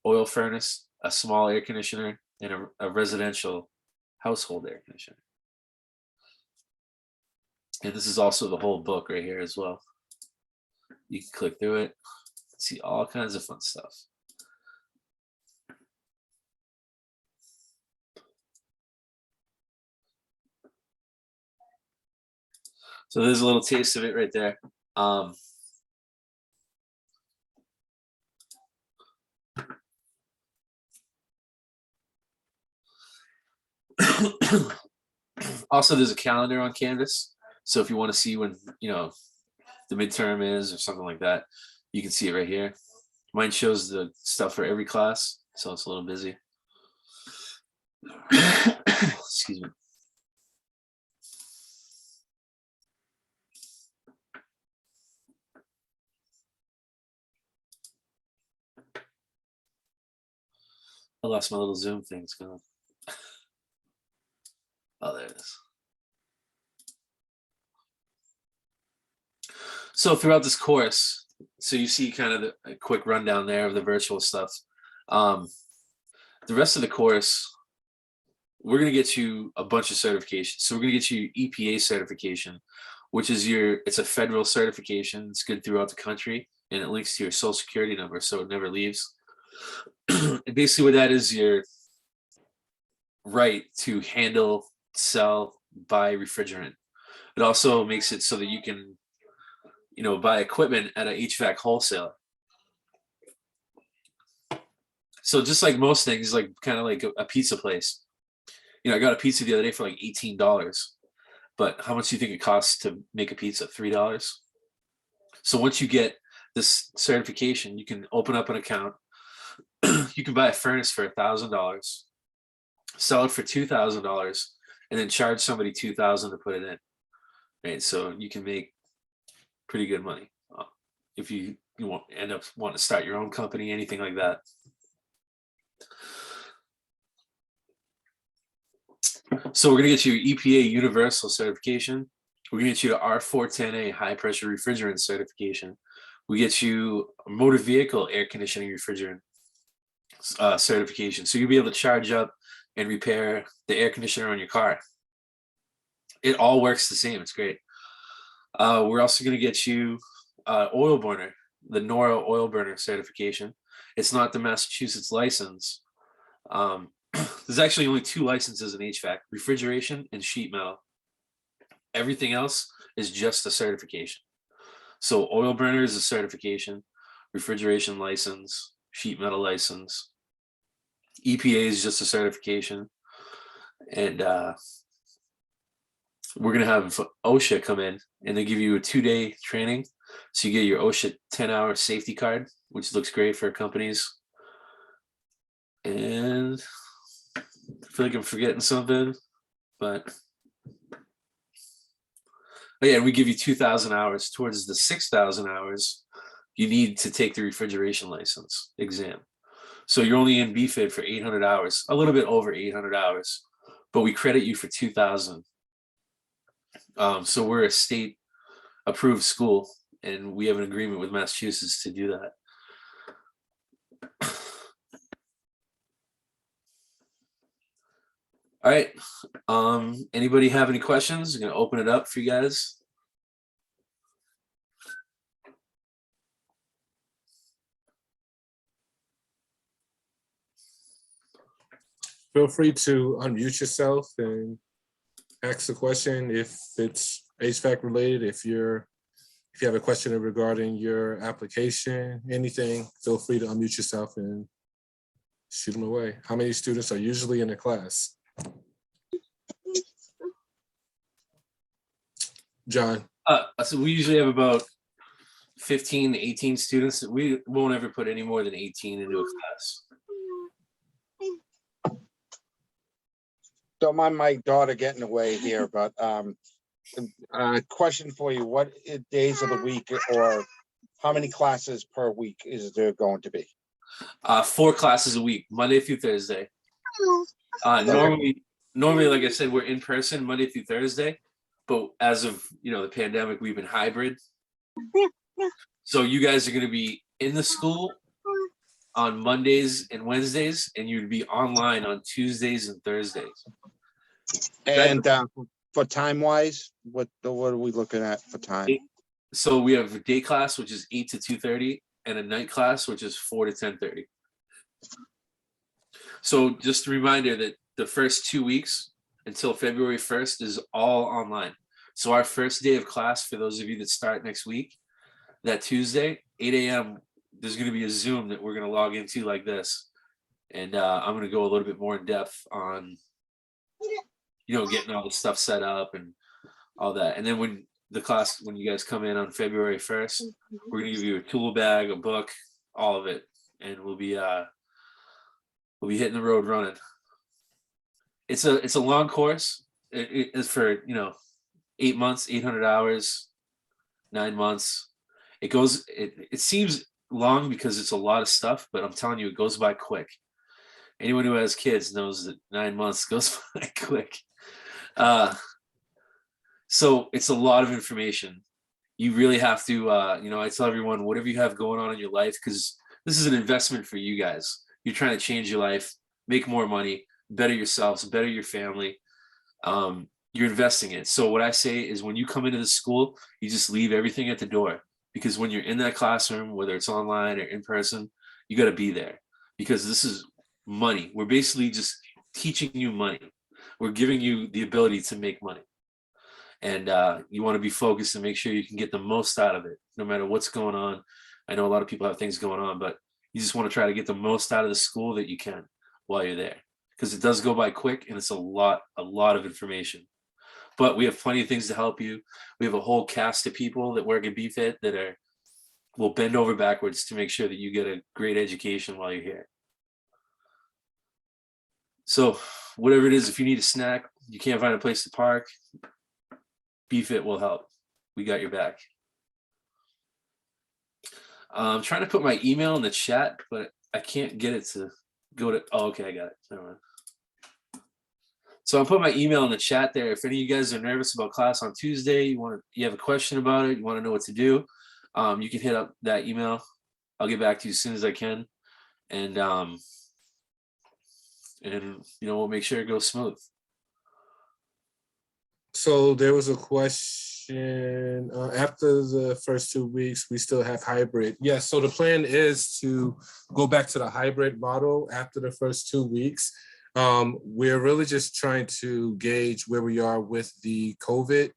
oil furnace, a small air conditioner, and a residential household air conditioner. And this is also the whole book right here as well. You can click through it, see all kinds of fun stuff. So there's a little taste of it right there. Also, there's a calendar on Canvas. So if you want to see when, you know, the midterm is or something like that, you can see it right here. Mine shows the stuff for every class, so it's a little busy. Excuse me. I lost my little Zoom thing. It's gone. Oh, there it is. So throughout this course, so you see kind of a quick rundown there of the virtual stuff. The rest of the course, we're going to get you a bunch of certifications. So we're going to get you EPA certification, which is it's a federal certification. It's good throughout the country, and it links to your social security number, so it never leaves. And basically what that is, your right to handle, sell, buy refrigerant. It also makes it so that you can, buy equipment at an HVAC wholesaler. So just like most things, like kind of like a pizza place. I got a pizza the other day for like $18. But how much do you think it costs to make a pizza? $3. So once you get this certification, you can open up an account. You can buy a furnace for $1,000, sell it for $2,000, and then charge somebody $2,000 to put it in. Right, so you can make pretty good money if you won't end up wanting to start your own company, anything like that. So we're gonna get you EPA Universal Certification. We're gonna get you to R410A High Pressure Refrigerant Certification. We get you a motor vehicle air conditioning refrigerant certification. So you'll be able to charge up and repair the air conditioner on your car. It all works the same. It's great. We're also going to get you oil burner, the NORA oil burner certification. It's not the Massachusetts license. There's actually only 2 licenses in HVAC: refrigeration and sheet metal. Everything else is just a certification. So oil burner is a certification, refrigeration license, sheet metal license. EPA is just a certification. And we're going to have OSHA come in, and they give you a 2-day training. So you get your OSHA 10-hour safety card, which looks great for companies. And I feel like I'm forgetting something, but yeah, we give you 2,000 hours. Towards the 6,000 hours, you need to take the refrigeration license exam. So you're only in BFIT for 800 hours, a little bit over 800 hours, but we credit you for 2,000. So we're a state approved school, and we have an agreement with Massachusetts to do that. All right. Anybody have any questions? I'm going to open it up for you guys.
Feel free to unmute yourself and ask the question if it's HVAC related. If you have a question regarding your application, anything, feel free to unmute yourself and shoot them away. How many students are usually in the class? John.
So we usually have about 15 to 18 students. We won't ever put any more than 18 into a class.
Don't mind my daughter getting away here, but question for you: what days of the week, or how many classes per week is there going to be?
4 classes a week, Monday through Thursday. Normally, like I said, we're in person Monday through Thursday, but as of the pandemic, we've been hybrid. So you guys are going to be in the school on Mondays and Wednesdays, and you'd be online on Tuesdays and Thursdays.
And for time wise, what are we looking at for time?
So we have a day class, which is 8 to 2:30, and a night class, which is 4 to 10:30. So just a reminder that the first 2 weeks until February 1st is all online. So our first day of class, for those of you that start next week, that Tuesday, 8 a.m., there's going to be a Zoom that we're going to log into like this. And I'm going to go a little bit more in depth on, getting all the stuff set up and all that. And then when you guys come in on February 1st, we're going to give you a tool bag, a book, all of it. And we'll be hitting the road running. It's a long course. It's for, 8 months, 800 hours, 9 months. It seems long because it's a lot of stuff, but I'm telling you, it goes by quick. Anyone who has kids knows that 9 months goes by quick. So it's a lot of information. You really have to, I tell everyone, whatever you have going on in your life, because this is an investment for you guys. You're trying to change your life, make more money, better yourselves, better your family. You're investing it. So what I say is when you come into the school, you just leave everything at the door, because when you're in that classroom, whether it's online or in person, you got to be there, because this is money. We're basically just teaching you money. We're giving you the ability to make money. And you want to be focused and make sure you can get the most out of it, no matter what's going on. I know a lot of people have things going on, but you just want to try to get the most out of the school that you can while you're there, because it does go by quick and it's a lot of information. But we have plenty of things to help you. We have a whole cast of people that work at BFIT that will bend over backwards to make sure that you get a great education while you're here. So whatever it is, if you need a snack, you can't find a place to park, BFIT will help. We got your back. I'm trying to put my email in the chat, but I can't get it to go to, oh, okay, I got it. Never mind. So I'll put my email in the chat there. If any of you guys are nervous about class on Tuesday, you have a question about it, you want to know what to do, you can hit up that email. I'll get back to you as soon as I can. And we'll make sure it goes smooth.
So there was a question, after the first 2 weeks, we still have hybrid. Yes, so the plan is to go back to the hybrid model after the first 2 weeks. We're really just trying to gauge where we are with the COVID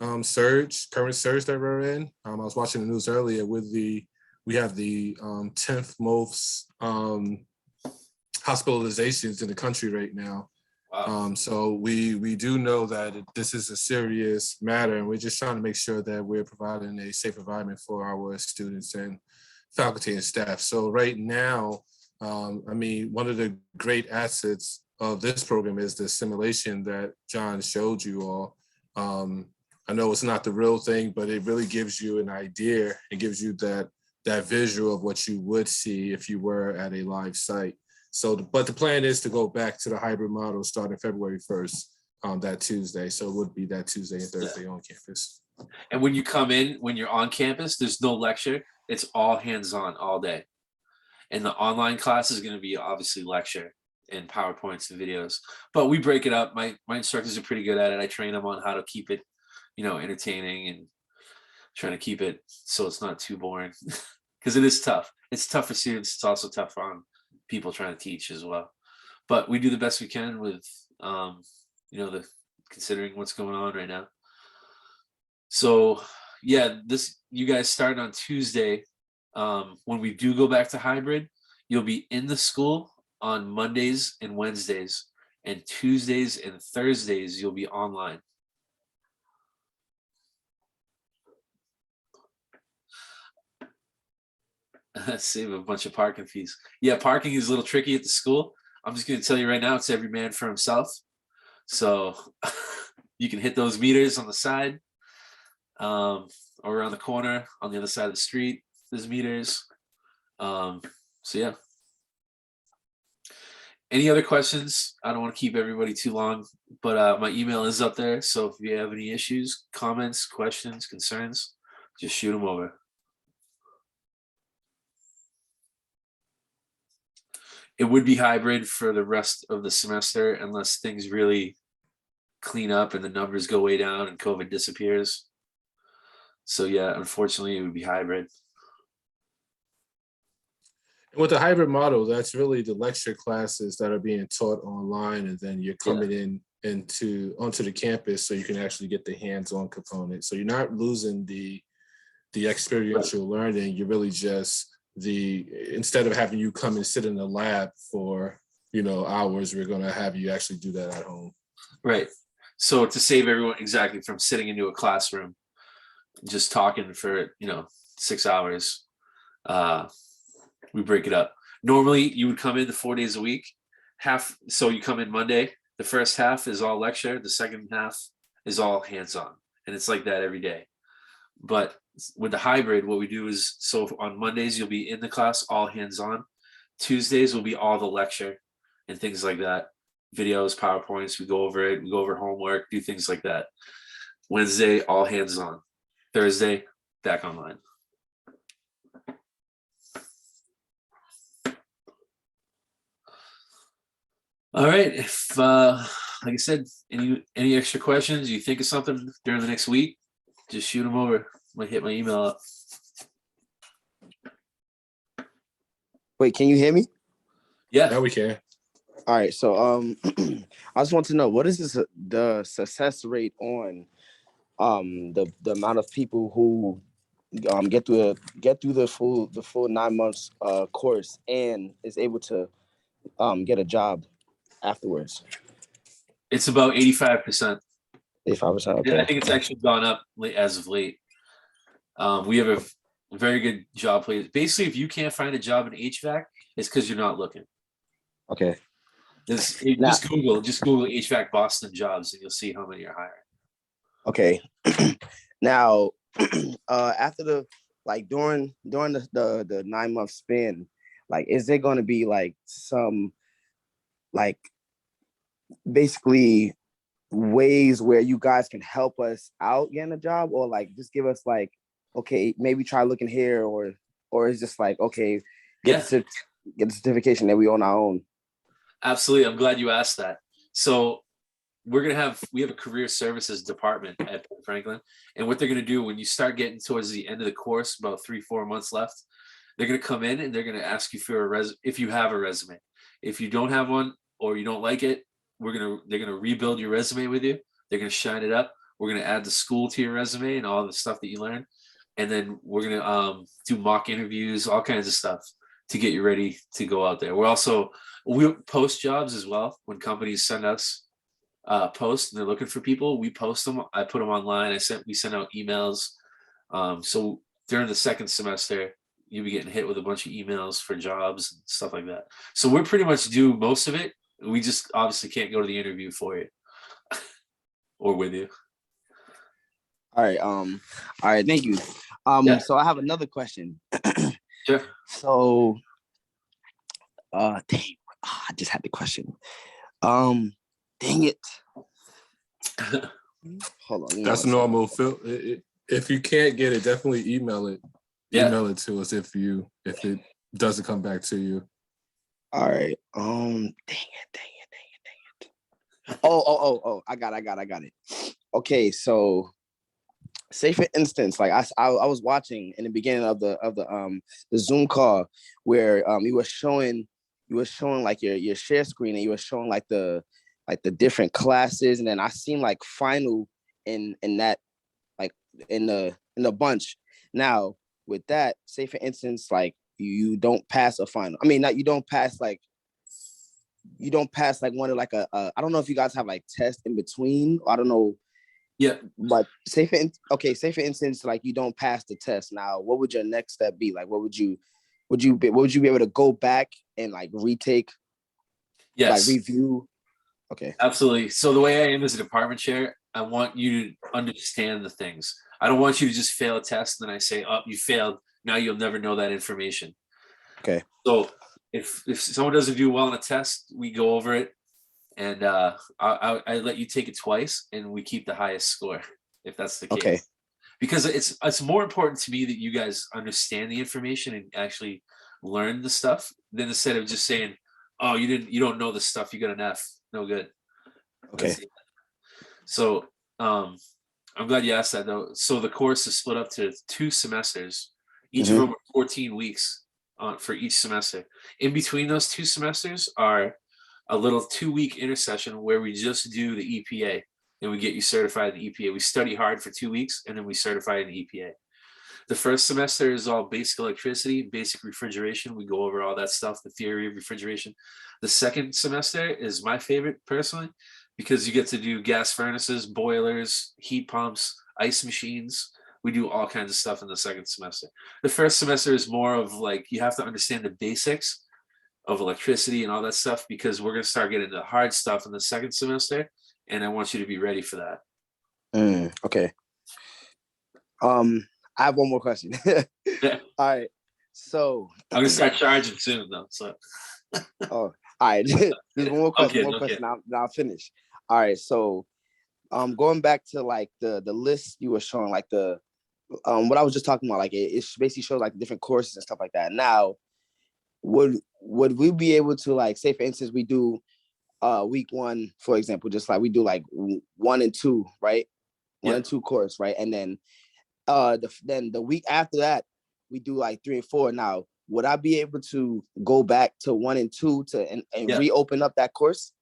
current surge that we're in. I was watching the news earlier we have the 10th most hospitalizations in the country right now.
Wow.
So we do know that this is a serious matter, and we're just trying to make sure that we're providing a safe environment for our students and faculty and staff. So right now, one of the great assets of this program is the simulation that John showed you all. I know it's not the real thing, but it really gives you an idea. It gives you that visual of what you would see if you were at a live site. So, but the plan is to go back to the hybrid model starting February 1st, that Tuesday. So it would be that Tuesday and Thursday on campus.
And when you come in, when you're on campus, there's no lecture. It's all hands-on all day. And the online class is going to be obviously lecture and PowerPoints and videos. But we break it up. My instructors are pretty good at it. I train them on how to keep it, entertaining and trying to keep it so it's not too boring. Because it is tough. It's tough for students. It's also tough on people trying to teach as well. But we do the best we can with, considering what's going on right now. So yeah, you guys start on Tuesday. When we do go back to hybrid, you'll be in the school on Mondays and Wednesdays, and Tuesdays and Thursdays you'll be online. Save a bunch of parking fees. Yeah, parking is a little tricky at the school. I'm just going to tell you right now, it's every man for himself. So you can hit those meters on the side, or around the corner on the other side of the street. There's meters. So yeah. Any other questions? I don't want to keep everybody too long, but my email is up there. So if you have any issues, comments, questions, concerns, just shoot them over. It would be hybrid for the rest of the semester unless things really clean up and the numbers go way down and COVID disappears. So yeah, unfortunately, it would be hybrid.
With the hybrid model, that's really the lecture classes that are being taught online, and then you're coming onto the campus so you can actually get the hands-on component. So you're not losing the experiential learning. You're really just instead of having you come and sit in the lab for hours, we're going to have you actually do that at home.
Right. So to save everyone exactly from sitting into a classroom, just talking for 6 hours, we break it up. Normally you would come in the 4 days a week. So you come in Monday, the first half is all lecture, the second half is all hands-on, and it's like that every day. But with the hybrid, what we do is, so on Mondays you'll be in the class all hands-on, Tuesdays will be all the lecture, and things like that. Videos, PowerPoints, we go over it, we go over homework, do things like that. Wednesday, all hands on. Thursday, back online. All right, if like I said, any extra questions, you think of something during the next week, just shoot them over. I'm gonna hit my email up.
Wait, can you hear me?
Yeah,
Now we can.
All right, so I just want to know, what is the success rate on the amount of people who get through the full 9 months course and is able to get a job afterwards?
it's about 85%.
85%.
I
Okay.
think it's actually gone up as of late. We have a very good job place. Basically, if you can't find a job in HVAC, it's because you're not looking.
Okay.
Just
Now-
Google HVAC Boston jobs, and you'll see how many are hiring.
Okay. Now, after during the 9 month span, like, is there going to be like some like basically ways where you guys can help us out getting a job, or like just give us like, okay, maybe try looking here, or it's just like, okay, get the certification that we on our own?
Absolutely. I'm glad you asked that. So we have a career services department at Franklin. And what they're going to do when you start getting towards the end of the course, about 3-4 months left, they're going to come in and they're going to ask you for if you have a resume. If you don't have one or you don't like it, they're going to rebuild your resume with you. They're going to shine it up. We're going to add the school to your resume and all the stuff that you learn. And then we're going to do mock interviews, all kinds of stuff to get you ready to go out there. We post jobs as well. When companies send us posts and they're looking for people, we post them. I put them online. We send out emails. So during the second semester, you'll be getting hit with a bunch of emails for jobs and stuff like that. So we're pretty much do most of it. We just obviously can't go to the interview for you or with you.
All right, thank you.
Yeah.
So I have another question.
Sure.
So I just had the question. Dang it. Hold on. give me
That's
one
normal. Phil, if you can't get it, definitely email it.
Yeah.
Email it to us if it doesn't come back to you.
All right. Dang it. Oh, I got it. Okay, so say for instance, like I was watching in the beginning of the Zoom call where you were showing like your share screen, and you were showing like the different classes, and then I seen like final in that, like in the bunch. Now with that, say for instance, like you don't pass a final. I mean, not you don't pass like one of like I don't know if you guys have like tests in between. I don't know.
Yeah.
But say for instance, like you don't pass the test. Now, what would your next step be? Like, would you be able to go back and like retake?
Yes.
Like review. Okay.
Absolutely. So the way I am as a department chair, I want you to understand the things. I don't want you to just fail a test and then I say, oh, you failed. Now you'll never know that information.
Okay.
So if someone doesn't do well on a test, we go over it, and I let you take it twice, and we keep the highest score if that's the case.
Okay.
Because it's more important to me that you guys understand the information and actually learn the stuff than instead of just saying, oh, you don't know the stuff, you got an F, no good.
Okay.
So I'm glad you asked that though. So the course is split up to 2 semesters. Each of them are 14 weeks for each semester. In between those 2 semesters are a little 2-week intersession where we just do the EPA and we get you certified in the EPA. We study hard for 2 weeks and then we certify in the EPA. The first semester is all basic electricity, basic refrigeration. We go over all that stuff, the theory of refrigeration. The second semester is my favorite personally, because you get to do gas furnaces, boilers, heat pumps, ice machines. We do all kinds of stuff in the second semester. The first semester is more of like, you have to understand the basics of electricity and all that stuff, because we're going to start getting the hard stuff in the second semester. And I want you to be ready for that.
Okay. I have one more question.
Yeah.
All right. So
I'm going to start charging soon though. So.
Oh, All right, just one more question.
Okay,
One more
okay.
question. I'll finish. All right, so going back to like the list you were showing, like the what I was just talking about, like it basically shows like different courses and stuff like that. Now, would we be able to, like, say for instance we do week 1, for example, just like we do like 1 and 2, right? 1 and 2 course, right? And then then the week after that we do like 3 and 4. Now, would I be able to go back to 1 and 2 and
Yeah.
reopen up that course?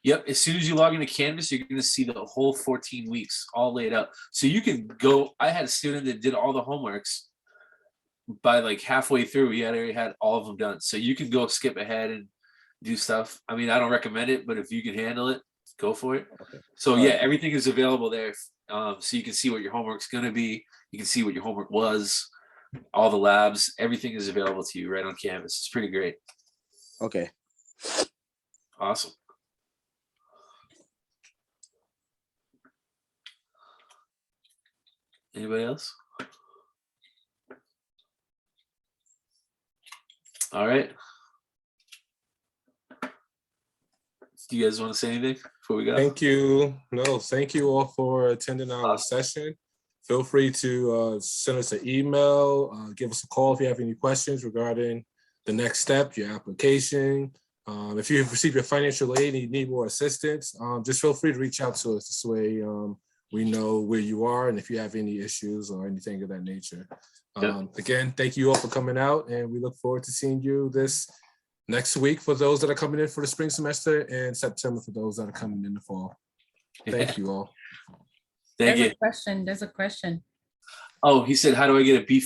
Yep. As soon as you log into Canvas, you're going to see the whole 14 weeks all laid out. So you can go. I had a student that did all the homeworks by like halfway through. He had already had all of them done. So you can go skip ahead and do stuff. I mean, I don't recommend it, but if you can handle it, go for it.
Okay.
So
All
yeah,
right.
everything is available there. So you can see what your homework's going to be. You can see what your homework was, all the labs, everything is available to you right on Canvas. It's pretty great.
Okay.
Awesome. Anybody else? All right. Do you guys want to say anything before we go?
Thank you. No, thank you all for attending our session. Feel free to send us an email, give us a call if you have any questions regarding the next step, your application. If you've received your financial aid and you need more assistance, just feel free to reach out to us. This way we know where you are and if you have any issues or anything of that nature. Again, thank you all for coming out, and we look forward to seeing you this next week for those that are coming in for the spring semester, and September for those that are coming in the fall. Thank you all.
Thank you.
There's a question.
Oh, he said, how do I get a BFIT